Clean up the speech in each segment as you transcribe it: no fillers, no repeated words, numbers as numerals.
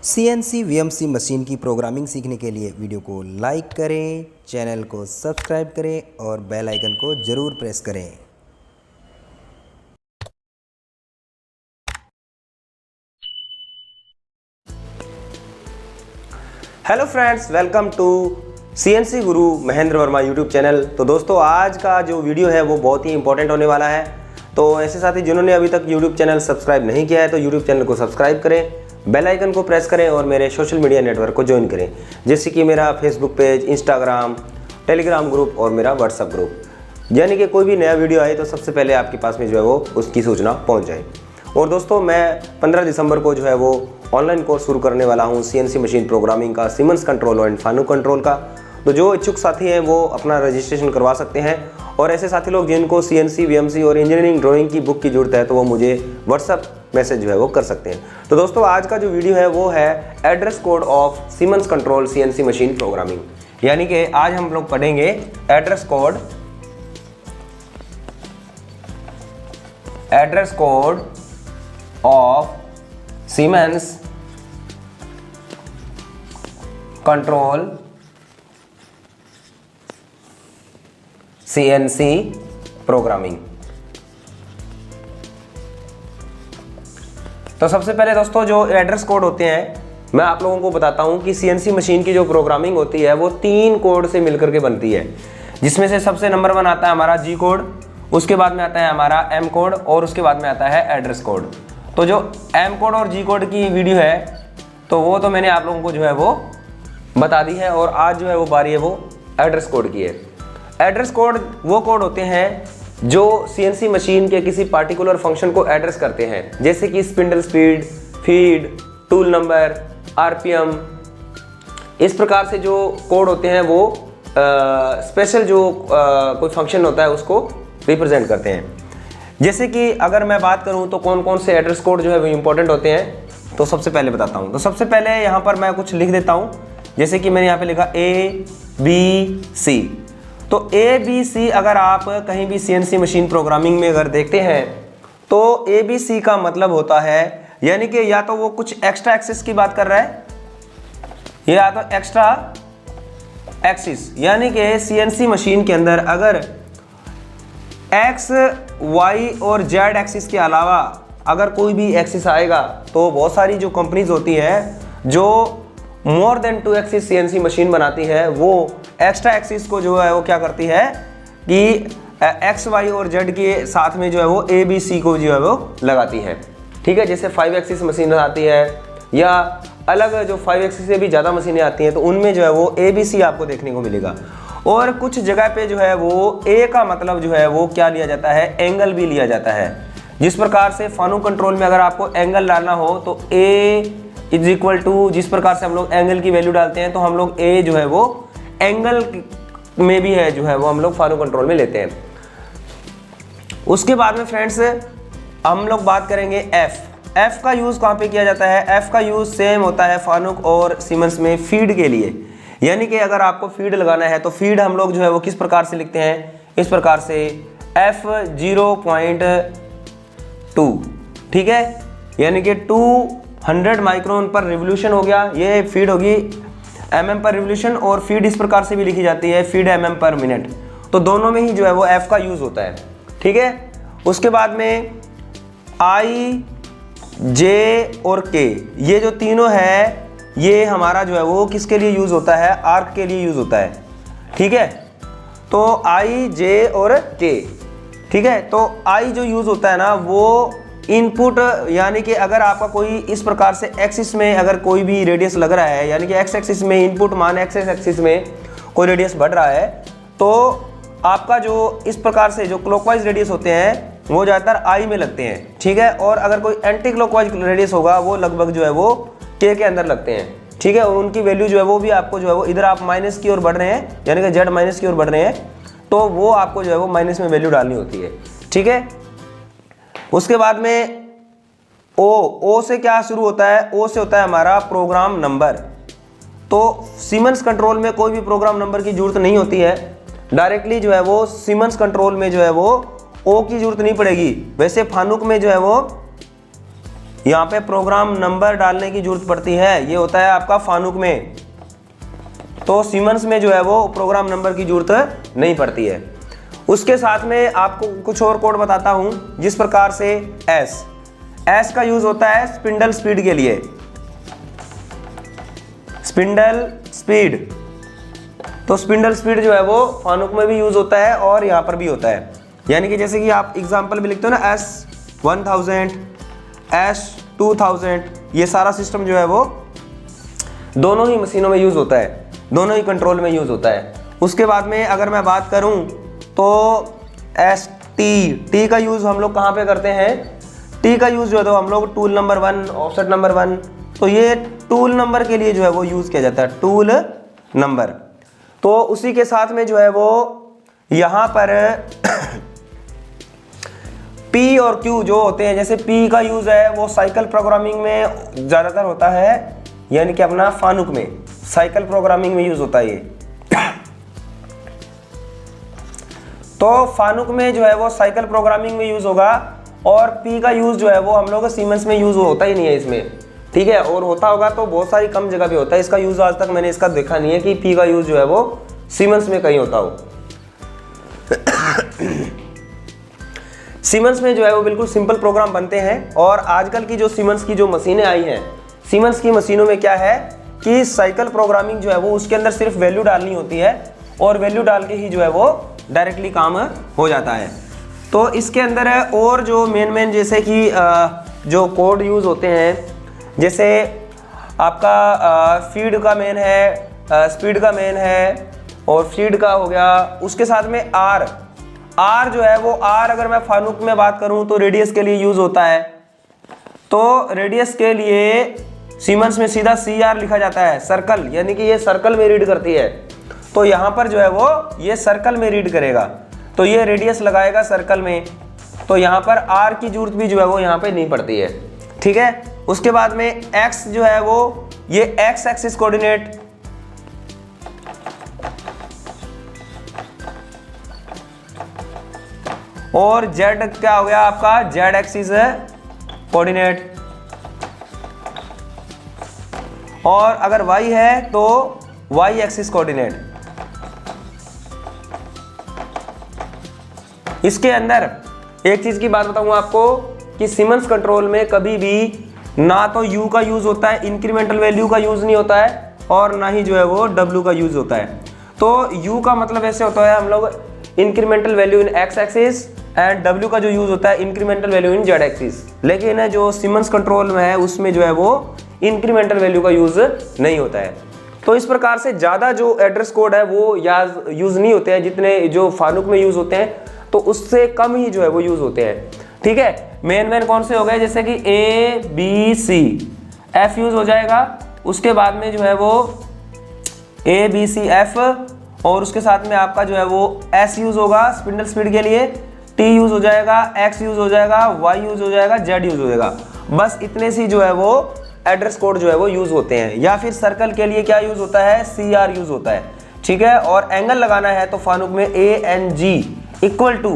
CNC VMC machine की programming सीखने के लिए वीडियो को लाइक करें, चैनल को सब्सक्राइब करें और बेल आइकन को ज़रूर प्रेस करें। Hello friends, welcome to CNC Guru Mahendra Verma YouTube channel. तो दोस्तों, आज का जो वीडियो है वो बहुत ही इंपॉर्टेंट होने वाला है। तो ऐसे साथी जिन्होंने अभी तक यूट्यूब चैनल सब्सक्राइब नहीं किया है तो यूट्यूब चैनल को सब्सक्राइब करें, बेल आइकन को प्रेस करें और मेरे सोशल मीडिया नेटवर्क को ज्वाइन करें, जैसे कि मेरा Facebook page, Instagram, Telegram group और मेरा व्हाट्सअप ग्रुप। यानी कि कोई भी नया वीडियो आए तो सबसे पहले आपके पास में जो है वो उसकी सूचना पहुंच जाए। और दोस्तों, मैं 15 दिसंबर को जो है वो ऑनलाइन कोर्स शुरू करने वाला हूं CNC मशीन प्रोग्रामिंग का, सीमेंस कंट्रोल एंड फानुक कंट्रोल का। तो जो इच्छुक साथी हैं वो अपना रजिस्ट्रेशन करवा सकते हैं। और ऐसे साथी लोग जिनको CNC VMC और इंजीनियरिंग ड्राइंग की बुक की जरूरत है तो वो मुझे व्हाट्सअप मैसेज जो है वो कर सकते हैं। तो दोस्तों, आज का जो वीडियो है वो है address code of siemens control CNC machine programming. यानी कि आज हम लोग पढ़ेंगे address code of siemens control CNC programming. तो सबसे पहले दोस्तों, जो एड्रेस कोड होते हैं मैं आप लोगों को बताता हूं कि CNC मशीन की जो प्रोग्रामिंग होती है वो 3 कोड से मिलकर के बनती है, जिसमें से सबसे नंबर 1 आता है हमारा G कोड, उसके बाद में आता है हमारा M कोड और उसके बाद में आता है एड्रेस कोड। तो जो M कोड और G कोड की वीडियो है तो वो तो मैंने आप लोगों को जो है वो बता दी है, और आज जो है वो बारी है वो एड्रेस कोड की है। एड्रेस कोड वो कोड होते हैं जो CNC मशीन के किसी पार्टिकुलर फंक्शन को एड्रेस करते हैं, जैसे कि spindle speed, feed, tool number, RPM। इस प्रकार से जो कोड होते हैं वो स्पेशल जो कोई फंक्शन होता है उसको रिप्रेजेंट करते हैं। जैसे कि अगर मैं बात करूं तो कौन कौन से एड्रेस कोड जो है वो इंपॉर्टेंट होते हैं, तो सबसे पहले बताता हूं। तो सबसे पहले यहाँ पर मैं कुछ लिख देता हूं, जैसे कि मैंने यहाँ पे लिखा ABC। तो ABC अगर आप कहीं भी CNC मशीन प्रोग्रामिंग में अगर देखते हैं तो ABC का मतलब होता है, यानी कि या तो वो कुछ एक्स्ट्रा एक्सिस की बात कर रहा है या तो एक्स्ट्रा एक्सिस, यानी कि CNC मशीन के अंदर अगर X, Y और Z एक्सिस के अलावा अगर कोई भी एक्सिस आएगा तो बहुत सारी जो कंपनीज होती हैं जो more than 2 axis CNC machine बनाती है वो एक्स्ट्रा एक्सिस को जो है वो क्या करती है कि X, Y और Z के साथ में जो है वो ABC को जो है वो लगाती है। ठीक है, जैसे 5 एक्सिस मशीन आती है या अलग जो 5 एक्सिस से भी ज़्यादा मशीनें आती हैं तो उनमें जो है वो ABC आपको देखने को मिलेगा। और कुछ जगह पे जो है वो A का मतलब जो है वो क्या लिया जाता है, एंगल भी लिया जाता है। जिस प्रकार से फानुक कंट्रोल में अगर आपको एंगल डालना हो तो A इज इक्वल टू, जिस प्रकार से हम लोग एंगल की वैल्यू डालते हैं तो हम लोग A जो है वो एंगल में भी है जो है वो हम लोग फानुक कंट्रोल में लेते हैं। उसके बाद में फ्रेंड्स हम लोग बात करेंगे F का यूज़ कहाँ पे किया जाता है। F का यूज़ सेम होता है फानुक और सीमेंस में फीड के लिए। यानी कि अगर आपको फीड लगाना है तो फीड हम लोग जो है वो किस प्रकार से लिखते हैं, इस प्रकार से F0.2। ठीक है, यानी कि 200 माइक्रोन पर रिवोल्यूशन हो गया, ये फीड होगी mm पर रिवोल्यूशन, और फीड इस प्रकार से भी लिखी जाती है फीड mm पर मिनट। तो दोनों में ही जो है वो F का यूज़ होता है। ठीक है, उसके बाद में I, J और K, ये जो तीनों है ये हमारा जो है वो किसके लिए यूज़ होता है, आर्क के लिए यूज़ होता है। ठीक है, तो I, J और K। ठीक है, तो I जो यूज़ होता है ना वो इनपुट, यानी कि अगर आपका कोई इस प्रकार से एक्सिस में अगर कोई भी रेडियस लग रहा है, यानी कि एक्स एक्सिस में इनपुट मान एक्स एक्सिस में कोई रेडियस बढ़ रहा है तो आपका जो इस प्रकार से जो क्लॉकवाइज रेडियस होते हैं वो ज़्यादातर I में लगते हैं। ठीक है, और अगर कोई एंटी क्लॉकवाइज रेडियस होगा वो लगभग जो है वो K के अंदर लगते हैं। ठीक है, और उनकी वैल्यू जो है वो भी आपको जो है वो इधर आप माइनस की ओर बढ़ रहे हैं, यानी कि Z माइनस की ओर बढ़ रहे हैं तो वो आपको जो है वो माइनस में वैल्यू डालनी होती है। ठीक है, उसके बाद में O से क्या शुरू होता है, O से होता है हमारा प्रोग्राम नंबर। तो सीमेंस कंट्रोल में कोई भी प्रोग्राम नंबर की जरूरत नहीं होती है, डायरेक्टली जो है वो सीमेंस कंट्रोल में जो है वो O की जरूरत नहीं पड़ेगी। वैसे फानुक में जो है वो यहाँ पे प्रोग्राम नंबर डालने की जरूरत पड़ती है, ये होता है आपका फानुक में। तो सीमेंस में जो है वो प्रोग्राम नंबर की जरूरत नहीं पड़ती है। उसके साथ में आपको कुछ और कोड बताता हूं, जिस प्रकार से एस का यूज होता है स्पिंडल स्पीड के लिए, स्पिंडल स्पीड। तो स्पिंडल स्पीड जो है वो फानुक में भी यूज होता है और यहाँ पर भी होता है। यानी कि जैसे कि आप एग्जाम्पल में लिखते हो ना S1000, S2000, ये सारा सिस्टम जो है वो दोनों ही मशीनों में यूज होता है, दोनों ही कंट्रोल में यूज होता है। उसके बाद में अगर मैं बात करूं तो टी का यूज हम लोग कहाँ पे करते हैं? टी का यूज जो है तो हम लोग टूल नंबर 1, ऑफसेट नंबर 1, तो ये टूल नंबर के लिए जो है वो यूज किया जाता है, टूल नंबर। तो उसी के साथ में जो है वो यहाँ पर P और Q जो होते हैं, जैसे P का यूज है वो साइकिल प्रोग्रामिंग में ज्यादातर होता है, यानी कि अपना फानुक में साइकिल प्रोग्रामिंग में यूज होता है ये। तो फानुक में जो है वो साइकिल प्रोग्रामिंग में यूज होगा, और P का यूज जो है वो हम लोग सीमेंस में यूज होता ही नहीं है इसमें, ठीक है। और होता होगा तो बहुत सारी कम जगह पे होता है इसका यूज, आज तक मैंने इसका देखा नहीं है कि P का यूज जो है वो सीमेंस में कहीं होता हो। सीमेंस में जो है वो बिल्कुल सिंपल प्रोग्राम बनते हैं। और आजकल की जो सीमेंस की जो मशीनें आई हैं, सीमेंस की मशीनों में क्या है कि साइकिल प्रोग्रामिंग जो है वो उसके अंदर सिर्फ वैल्यू डालनी होती है, और वैल्यू डाल के ही जो है वो डायरेक्टली काम हो जाता है। तो इसके अंदर है और जो मेन जैसे कि जो कोड यूज होते हैं, जैसे आपका फीड का मेन है, स्पीड का मेन है, और फीड का हो गया। उसके साथ में आर जो है वो अगर मैं फानुक में बात करूं तो रेडियस के लिए यूज होता है। तो रेडियस के लिए सीमेंस में सीधा CR लिखा जाता है, सर्कल, यानी कि ये सर्कल में रीड करती है। तो यहाँ पर जो है वो ये सर्कल में रीड करेगा, तो ये रेडियस लगाएगा सर्कल में, तो यहाँ पर R की जरूरत भी जो है वो यहाँ पे नहीं पड़ती है, ठीक है। उसके बाद में X जो है वो ये X एक्सिस कोऑर्डिनेट, और Z क्या हो गया आपका Z एक्सिस कोऑर्डिनेट, और अगर Y है तो Y एक्सिस कोऑर्डिनेट। इसके अंदर एक चीज की बात बताऊंगा आपको कि सीमेंस कंट्रोल में कभी भी ना तो U का यूज होता है, इंक्रीमेंटल वैल्यू का यूज नहीं होता है, और ना ही जो है वो W का यूज होता है। तो U का मतलब ऐसे होता है हम लोग incremental value in X axis, and W का जो यूज होता है incremental value in Z axis. लेकिन जो सीमेंस कंट्रोल में है उसमें जो है वो इंक्रीमेंटल वैल्यू का यूज नहीं होता है। तो इस प्रकार से ज़्यादा जो एड्रेस कोड है वो यूज नहीं होते हैं, जितने जो फानुक में यूज होते हैं तो उससे कम ही जो है वो यूज होते हैं, ठीक है। मेन कौन से हो गए, जैसे कि ABC, F यूज हो जाएगा। उसके बाद में जो है वो ABCF, और उसके साथ में आपका जो है वो S यूज होगा स्पिंडल स्पीड के लिए, T यूज हो जाएगा, X यूज हो जाएगा, Y यूज हो जाएगा, Z यूज हो जाएगा। बस इतने सी जो है वो एड्रेस कोड जो है वो यूज होते हैं। या फिर सर्कल के लिए क्या यूज होता है, CR यूज होता है, ठीक है। और एंगल लगाना है तो फानुक में ANG इक्वल टू,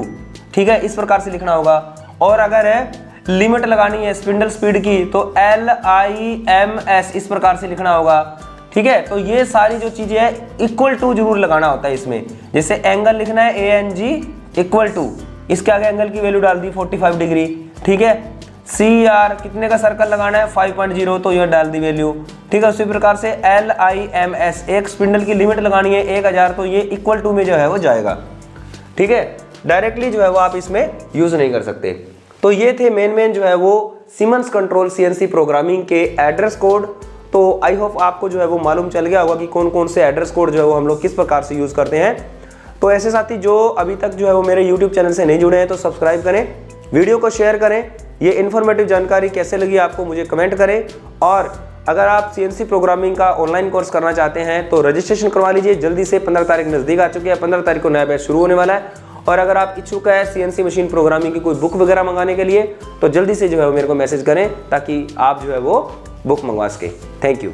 ठीक है, इस प्रकार से लिखना होगा। और अगर लिमिट लगानी है स्पिंडल स्पीड की तो LIMS इस प्रकार से लिखना होगा, ठीक है। तो ये सारी जो चीजें हैं इक्वल टू जरूर लगाना होता है इसमें। जैसे एंगल लिखना है ANG इक्वल टू, इसके आगे एंगल की वैल्यू डाल दी 45 डिग्री, ठीक है। CR कितने का सर्कल लगाना है 5.0, तो यह डाल दी वैल्यू, ठीक है। उसी प्रकार से LIMS एक स्पिंडल की लिमिट लगानी है 1000, तो ये इक्वल टू में जो है वो जाएगा, ठीक है। डायरेक्टली जो है वो आप इसमें यूज नहीं कर सकते। तो ये थे मेन जो है वो सीमेंस कंट्रोल CNC प्रोग्रामिंग के एड्रेस कोड। तो आई होप आपको जो है वो मालूम चल गया होगा कि कौन कौन से एड्रेस कोड जो है वो हम लोग किस प्रकार से यूज करते हैं। तो ऐसे साथी जो अभी तक जो है वो मेरे YouTube चैनल से नहीं जुड़े हैं तो सब्सक्राइब करें, वीडियो को शेयर करें। ये इन्फॉर्मेटिव जानकारी कैसे लगी आपको मुझे कमेंट करें। और अगर आप CNC प्रोग्रामिंग का ऑनलाइन कोर्स करना चाहते हैं तो रजिस्ट्रेशन करवा लीजिए, जल्दी से 15 तारीख नज़दीक आ चुकी है, 15 तारीख को नया बैच शुरू होने वाला है। और अगर आप इच्छुक है CNC मशीन प्रोग्रामिंग की कोई बुक वगैरह मंगाने के लिए तो जल्दी से जो है वो मेरे को मैसेज करें ताकि आप जो है वो बुक मंगवा सकें। Thank you.